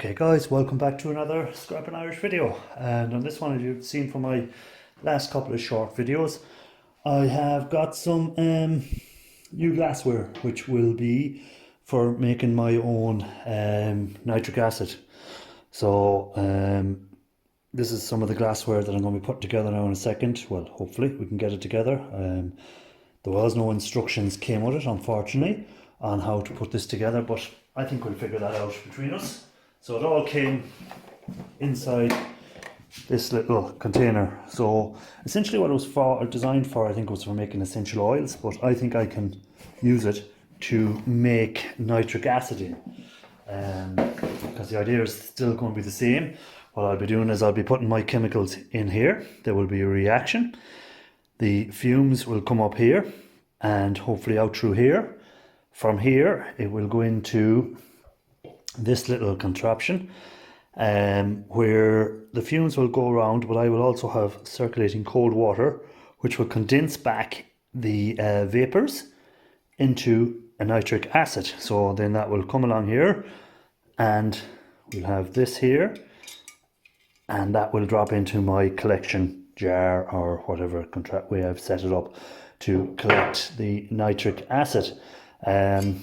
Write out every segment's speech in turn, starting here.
Okay guys, welcome back to another Scrapping Irish video, and on this one, as you've seen from my last couple of short videos, I have got some new glassware which will be for making my own nitric acid. So this is some of the glassware that I'm going to be putting together now in a second. Well, hopefully we can get it together. There was no instructions came with it, unfortunately, on how to put this together, but I think we'll figure that out between us. So it all came inside this little container. So essentially what it was for, designed for, I think was for making essential oils, but I think I can use it to make nitric acid in. Because the idea is still going to be the same. What I'll be doing is I'll be putting my chemicals in here. There will be a reaction. The fumes will come up here and hopefully out through here. From here it will go into this little contraption where the fumes will go around, but I will also have circulating cold water which will condense back the vapors into a nitric acid. So then that will come along here and we'll have this here, and that will drop into my collection jar or whatever way I've set it up to collect the nitric acid.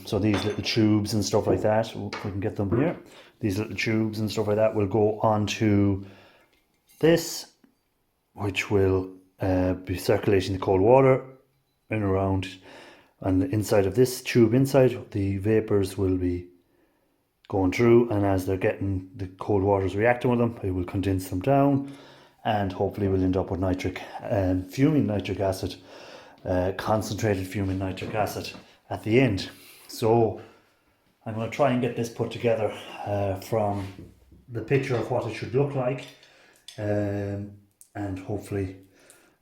So these little tubes and stuff like that, we can get them here. These little tubes and stuff like that will go onto this, which will be circulating the cold water in around, and inside of this tube inside, the vapors will be going through, and as they're getting the cold waters reacting with them, it will condense them down, and hopefully we'll end up with nitric, fuming nitric acid, concentrated fuming nitric acid at the end. So I'm going to try and get this put together from the picture of what it should look like, and hopefully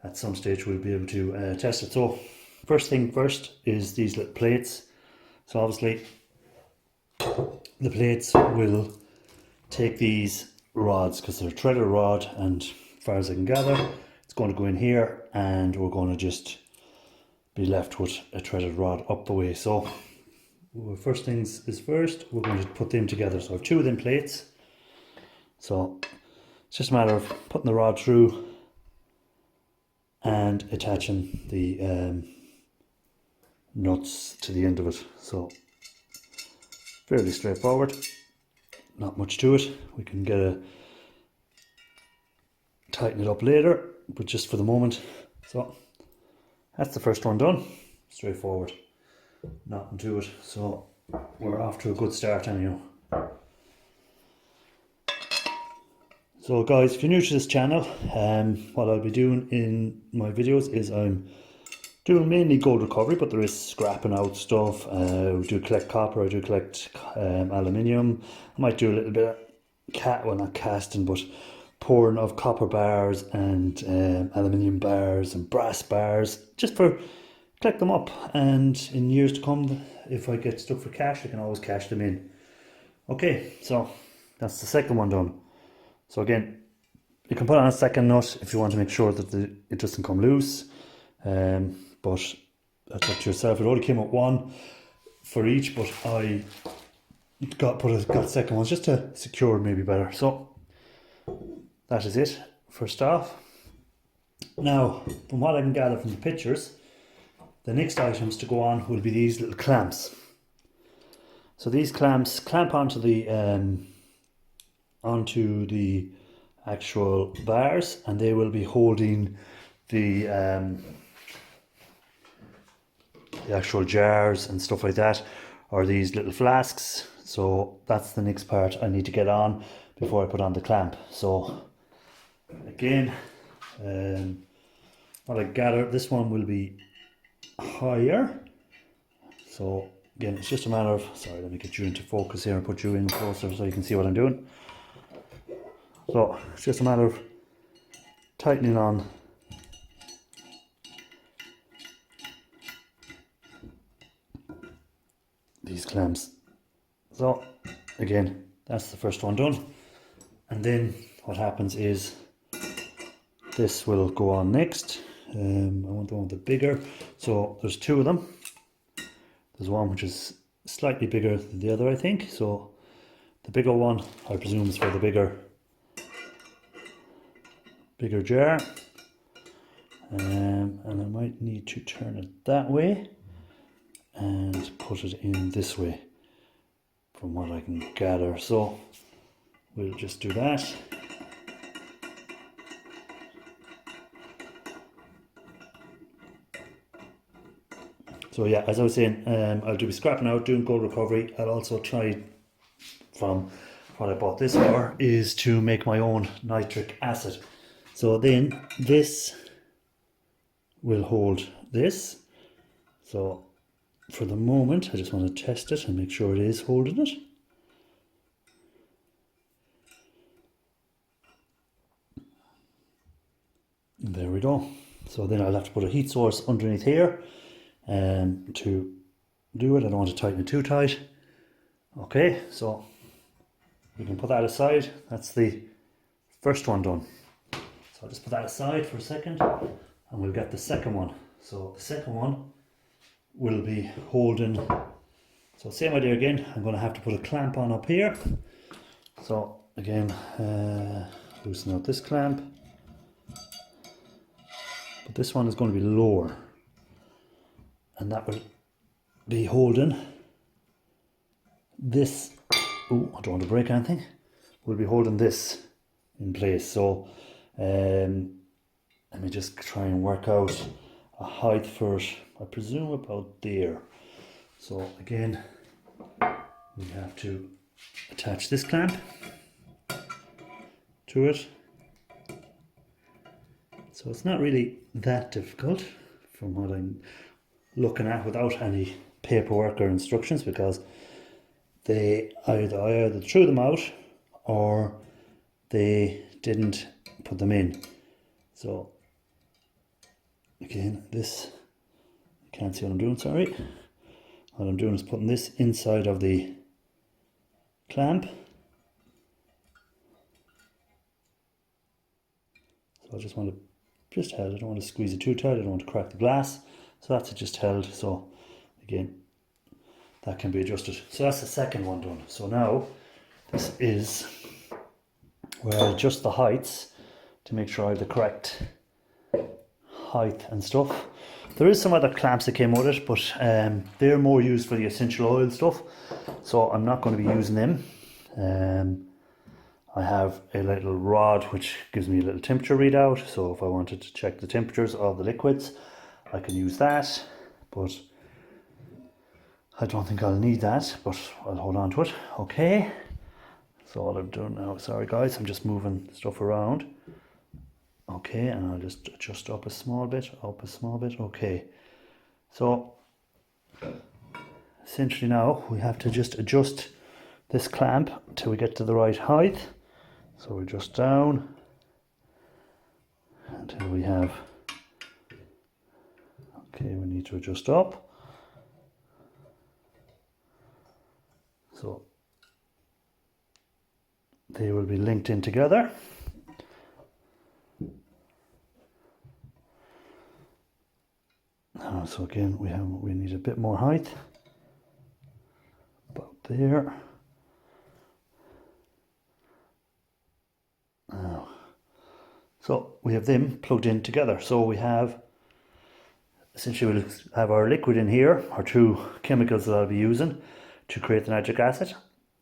at some stage we'll be able to test it. So first thing first is these little plates. So obviously the plates will take these rods, because they're a threaded rod, and as far as I can gather it's going to go in here, and we're going to just be left with a threaded rod up the way. So first things is first, we're going to put them together. So I have two of them plates, so it's just a matter of putting the rod through and attaching the nuts to the end of it. So fairly straightforward, not much to it. We can tighten it up later, but just for the moment. So that's the first one done. Straightforward, nothing to it. So we're off to a good start anyhow. So guys, if you're new to this channel, what I'll be doing in my videos is I'm doing mainly gold recovery, but there is scrapping out stuff. I do collect copper, I do collect aluminium. I might do a little bit of not casting, but pouring of copper bars and aluminium bars and brass bars, just for collect them up, and in years to come, if I get stuck for cash, I can always cash them in. Okay, so that's the second one done. So again, you can put on a second nut if you want to make sure that it doesn't come loose, but that's up to yourself. It only came up one for each, but I got second ones just to secure maybe better. So that is it, first off. Now, from what I can gather from the pictures, the next items to go on will be these little clamps. So these clamps clamp onto the actual bars, and they will be holding the actual jars and stuff like that, or these little flasks. So that's the next part I need to get on before I put on the clamp. So again, what I gather, this one will be higher. So again, it's just a matter of, sorry, let me get you into focus here and put you in closer so you can see what I'm doing. So it's just a matter of tightening on these clamps. So again, that's the first one done, and then what happens is this will go on next. I want the one with the bigger, so there's two of them. There's one which is slightly bigger than the other, I think. So The bigger one, I presume, is for the bigger jar. And I might need to turn it that way and put it in this way from what I can gather. So we'll just do that. So yeah, as I was saying, I'll be scrapping out, doing gold recovery. I'll also try, from what I bought this for, is to make my own nitric acid. So then this will hold this. So for the moment, I just want to test it and make sure it is holding it. And there we go. So then I'll have to put a heat source underneath here to do it. I don't want to tighten it too tight. Okay, so we can put that aside. That's the first one done. So I'll just put that aside for a second and we'll get the second one. So the second one will be holding, so same idea again. I'm going to have to put a clamp on up here. So again, loosen out this clamp. But this one is going to be lower, and that will be holding this. Oh, I don't want to break anything. We'll be holding this in place. So let me just try and work out a height for it. I presume about there. So again, we have to attach this clamp to it. So it's not really that difficult from what I'm looking at without any paperwork or instructions, because I either threw them out or they didn't put them in. So again, this, you can't see what I'm doing, sorry. What I'm doing is putting this inside of the clamp. So I just want to held. I don't want to squeeze it too tight. I don't want to crack the glass. So that's just held. So again, that can be adjusted. So that's the second one done. So now this is where I adjust the heights to make sure I have the correct height and stuff. There is some other clamps that came with it, but they're more used for the essential oil stuff. So I'm not going to be using them. I have a little rod which gives me a little temperature readout, so if I wanted to check the temperatures of the liquids, I can use that, but I don't think I'll need that, but I'll hold on to it. Okay, so what I'm doing now, sorry guys, I'm just moving stuff around. Okay, and I'll just adjust up a small bit, okay. So essentially now we have to just adjust this clamp till we get to the right height. So we adjust down until we have, okay, we need to adjust up. So they will be linked in together. So again, we need a bit more height, about there. So we have them plugged in together. So we have, essentially we'll have our liquid in here, our two chemicals that I'll be using to create the nitric acid.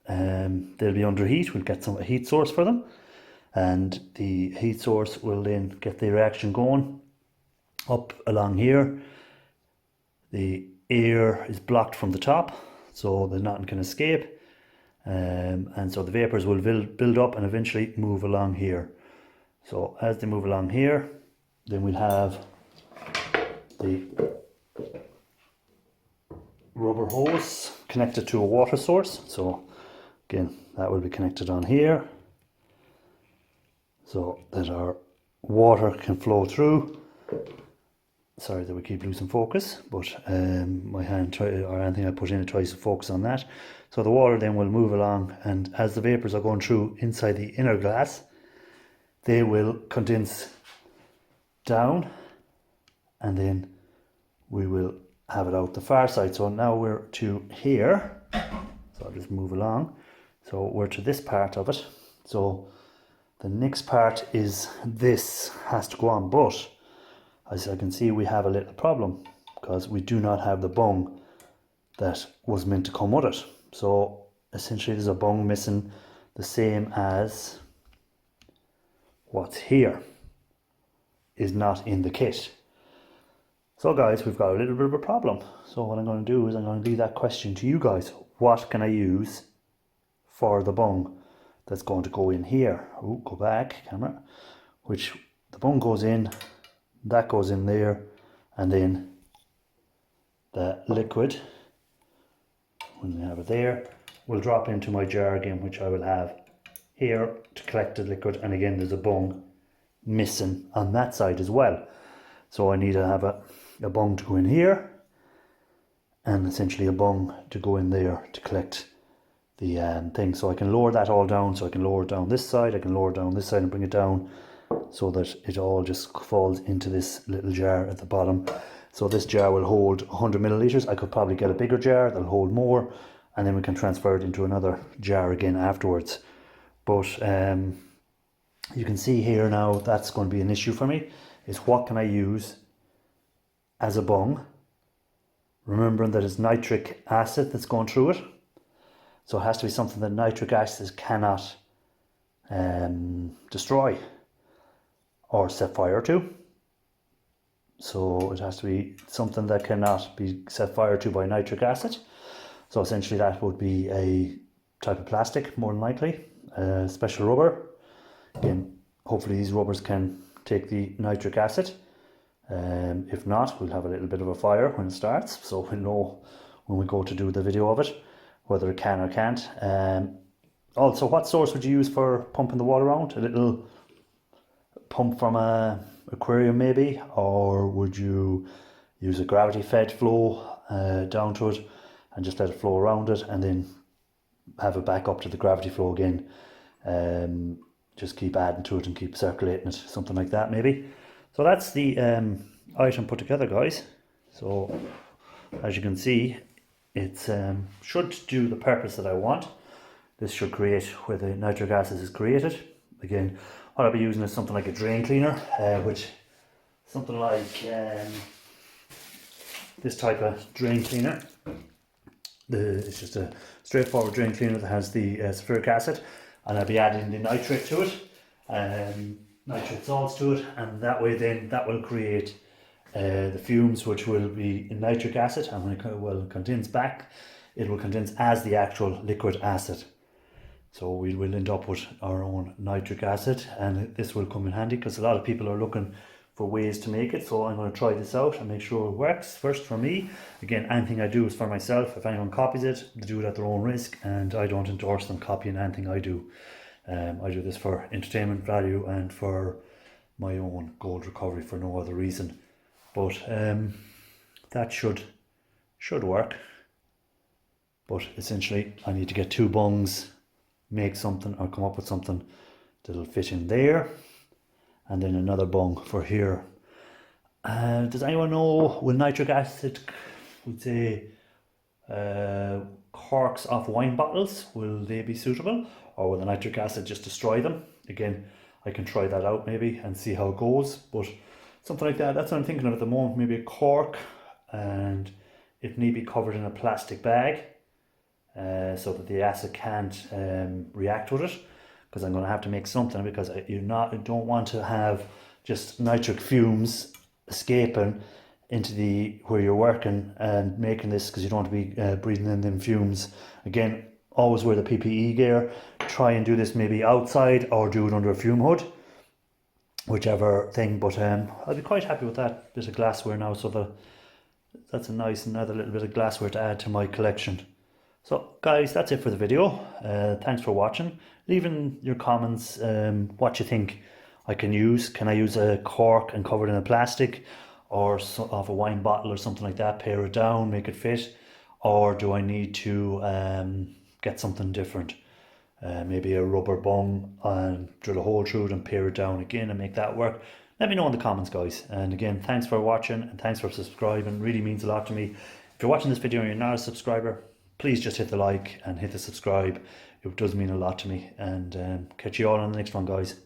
They'll be under heat. We'll get a heat source for them, and the heat source will then get the reaction going up along here. The air is blocked from the top, so that nothing can escape, and so the vapors will build up and eventually move along here. So as they move along here, then we'll have the rubber hose connected to a water source. So again, that will be connected on here so that our water can flow through. Sorry that we keep losing focus, but my hand or anything I put in it tries to focus on that. So the water then will move along, and as the vapors are going through inside the inner glass, they will condense down, and then we will have it out the far side. So now we're to here, so I'll just move along. So we're to this part of it. So the next part is this has to go on, but as I can see we have a little problem because we do not have the bung that was meant to come with it. So essentially there's a bung missing, the same as what's here is not in the kit. So guys, we've got a little bit of a problem. So what I'm going to do is I'm going to leave that question to you guys. What can I use for the bung that's going to go in here? Oh, go back, camera. Which the bung goes in, that goes in there, and then the liquid, when we have it there, will drop into my jar again, which I will have here to collect the liquid. And again, there's a bung missing on that side as well. So I need to have a bung to go in here, and essentially a bung to go in there to collect the thing. So I can lower that all down. So I can lower it down this side, I can lower it down this side and bring it down so that it all just falls into this little jar at the bottom. So this jar will hold 100 milliliters. I could probably get a bigger jar that'll hold more, and then we can transfer it into another jar again afterwards. But you can see here now that's going to be an issue for me, is what can I use as a bung, remembering that it's nitric acid that's going through it. So it has to be something that nitric acid cannot destroy or set fire to. So it has to be something that cannot be set fire to by nitric acid. So essentially that would be a type of plastic, more than likely, special rubber. Again, hopefully these rubbers can take the nitric acid. If not, we'll have a little bit of a fire when it starts, so we'll know when we go to do the video of it whether it can or can't. Also, what source would you use for pumping the water around? A little pump from a aquarium maybe, or would you use a gravity fed flow down to it and just let it flow around it, and then have it back up to the gravity flow again? Just keep adding to it and keep circulating it, something like that maybe. So that's the item put together, guys. So as you can see, it should do the purpose that I want. This should create where the nitric acid is created. Again, what I'll be using is something like a drain cleaner, which something like this type of drain cleaner. It's just a straightforward drain cleaner that has the sulfuric acid, and I'll be adding the nitrate to it, nitrate salts to it, and that way then that will create the fumes, which will be in nitric acid, and when it will condense back, it will condense as the actual liquid acid. So we will end up with our own nitric acid, and this will come in handy because a lot of people are looking for ways to make it. So I'm going to try this out and make sure it works first for me. Again, anything I do is for myself. If anyone copies it, they do it at their own risk, and I don't endorse them copying anything I do. I do this for entertainment value and for my own gold recovery, for no other reason. But that should work. But essentially I need to get two bungs, make something or come up with something that'll fit in there, and then another bung for here. Does anyone know, will nitric acid, would say corks off wine bottles, will they be suitable, or will the nitric acid just destroy them? Again, I can try that out maybe and see how it goes, but something like that, that's what I'm thinking of at the moment. Maybe a cork, and it need be covered in a plastic bag, so that the acid can't react with it, because I'm going to have to make something, because I don't want to have just nitric fumes escaping into the where you're working and making this, because you don't want to be breathing in them fumes. Again, always wear the PPE gear. Try and do this maybe outside or do it under a fume hood, whichever thing. But I'll be quite happy with that bit of glassware now. So that's a nice another little bit of glassware to add to my collection. So guys, that's it for the video. Thanks for watching. Leave in your comments what you think I can use. Can I use a cork and cover it in a plastic, or off a wine bottle or something like that, pare it down, make it fit? Or do I need to get something different? Maybe a rubber bung and drill a hole through it and pare it down again and make that work. Let me know in the comments, guys. And again, thanks for watching and thanks for subscribing. It really means a lot to me. If you're watching this video and you're not a subscriber, please just hit the like and hit the subscribe. It does mean a lot to me. And catch you all on the next one, guys.